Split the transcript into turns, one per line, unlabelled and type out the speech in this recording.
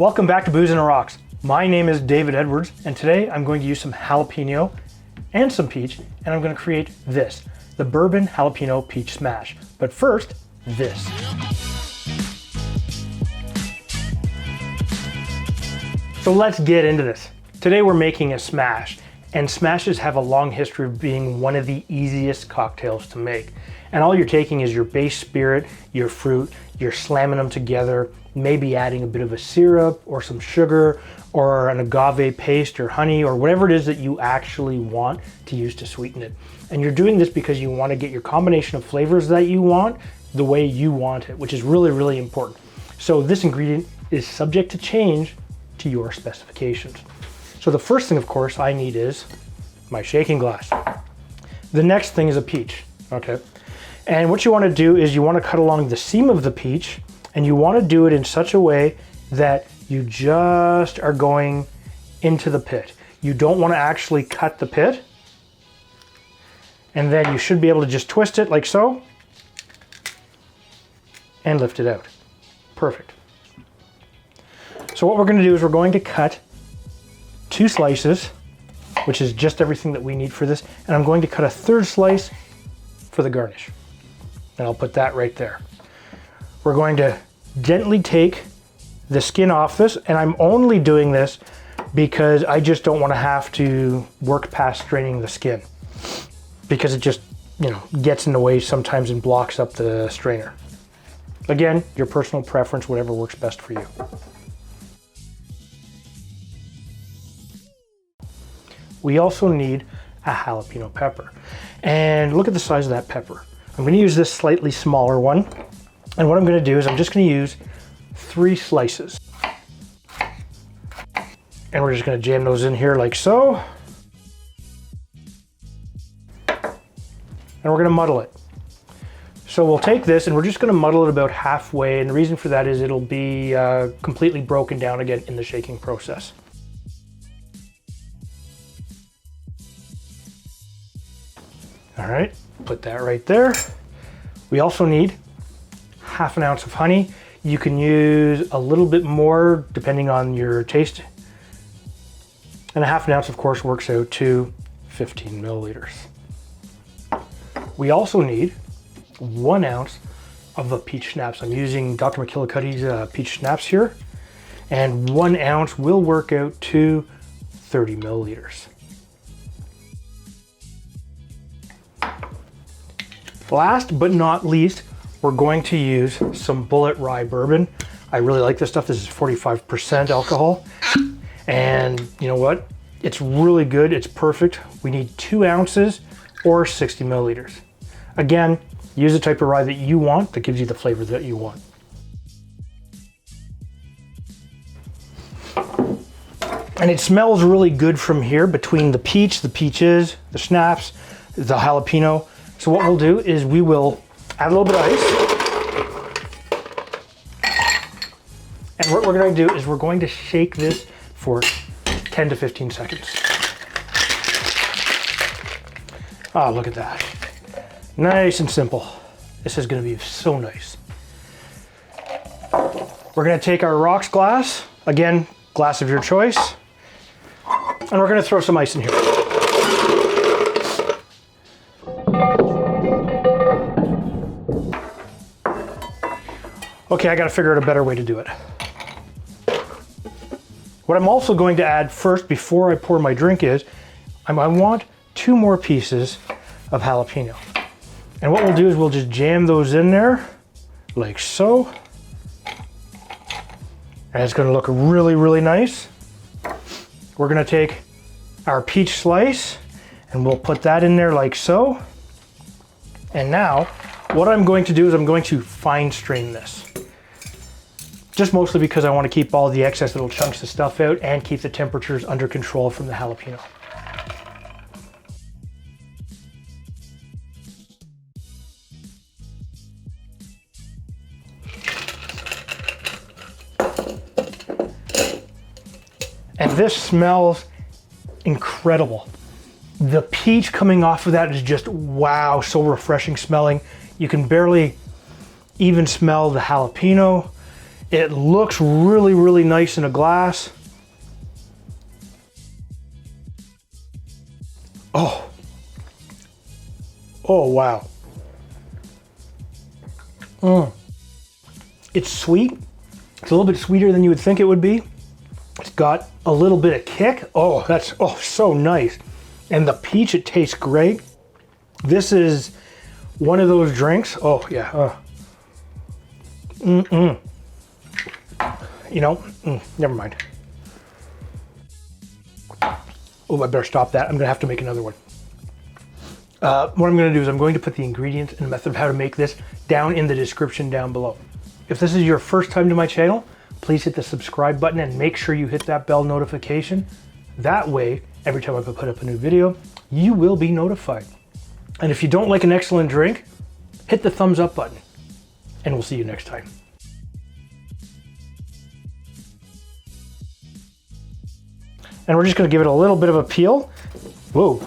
Welcome back to Booze and Rocks. My name is David Edwards, and today I'm going to use some jalapeno and some peach, and I'm going to create this, the Bourbon Jalapeno Peach Smash. But first, this. So let's get into this. Today we're making a smash, and smashes have a long history of being one of the easiest cocktails to make. And all you're taking is your base spirit, your fruit, you're slamming them together, maybe adding a bit of a syrup or some sugar or an agave paste or honey or whatever it is that you actually want to use to sweeten it. And you're doing this because you want to get your combination of flavors that you want the way you want it, which is really, really important. So this ingredient is subject to change to your specifications. So the first thing, of course, I need is my shaking glass. The next thing is a peach, okay? And what you want to do is you want to cut along the seam of the peach, and you want to do it in such a way that you just are going into the pit. You don't want to actually cut the pit. And then you should be able to just twist it like so and lift it out. Perfect. So what we're going to do is we're going to cut 2 slices, which is just everything that we need for this. And I'm going to cut a 3rd slice for the garnish. And I'll put that right there. We're going to gently take the skin off this, and I'm only doing this because I just don't want to have to work past straining the skin, because it just, gets in the way sometimes and blocks up the strainer. Again, your personal preference, whatever works best for you. We also need a jalapeno pepper. And look at the size of that pepper. I'm going to use this slightly smaller one. And what I'm going to do is I'm just going to use 3 slices. And we're just going to jam those in here like so. And we're going to muddle it. So we'll take this and we're just going to muddle it about halfway. And the reason for that is it'll be completely broken down again in the shaking process. All right, put that right there. We also need half an ounce of honey. You can use a little bit more depending on your taste. And a half an ounce, of course, works out to 15 milliliters. We also need 1 ounce of the Peach Schnapps. I'm using Dr. McKillicuddy's Peach Schnapps here. And 1 ounce will work out to 30 milliliters. Last but not least, we're going to use some Bullet Rye bourbon. I really like this stuff. This is 45% alcohol. And you know what? It's really good. It's perfect. We need 2 ounces or 60 milliliters. Again, use the type of rye that you want that gives you the flavor that you want. And it smells really good from here between the peaches, the schnapps, the jalapeno. So what we'll do is we will add a little bit of ice. And what we're going to do is we're going to shake this for 10 to 15 seconds. Oh, look at that. Nice and simple. This is going to be so nice. We're going to take our rocks glass, again, glass of your choice, and we're going to throw some ice in here. Okay, I gotta figure out a better way to do it. What I'm also going to add first, before I pour my drink, is I want 2 more pieces of jalapeno. And what we'll do is we'll just jam those in there, like so. And it's gonna look really, really nice. We're gonna take our peach slice and we'll put that in there like so. And now, what I'm going to do is I'm going to fine strain this. Just mostly because I want to keep all the excess little chunks of stuff out and keep the temperatures under control from the jalapeno. And this smells incredible. The peach coming off of that is just, wow, so refreshing smelling. You can barely even smell the jalapeno. It looks really, really nice in a glass. Oh. Oh, wow. It's sweet. It's a little bit sweeter than you would think it would be. It's got a little bit of kick. Oh, that's so nice. And the peach, it tastes great. This is one of those drinks. Oh, yeah. You know, never mind. Oh, I better stop that. I'm gonna have to make another one. What I'm gonna do is I'm going to put the ingredients and the method of how to make this down in the description down below. If this is your first time to my channel, please hit the subscribe button and make sure you hit that bell notification. That way, every time I put up a new video, you will be notified. And if you don't like an excellent drink, hit the thumbs up button. And we'll see you next time. And we're just gonna give it a little bit of a peel. Whoa.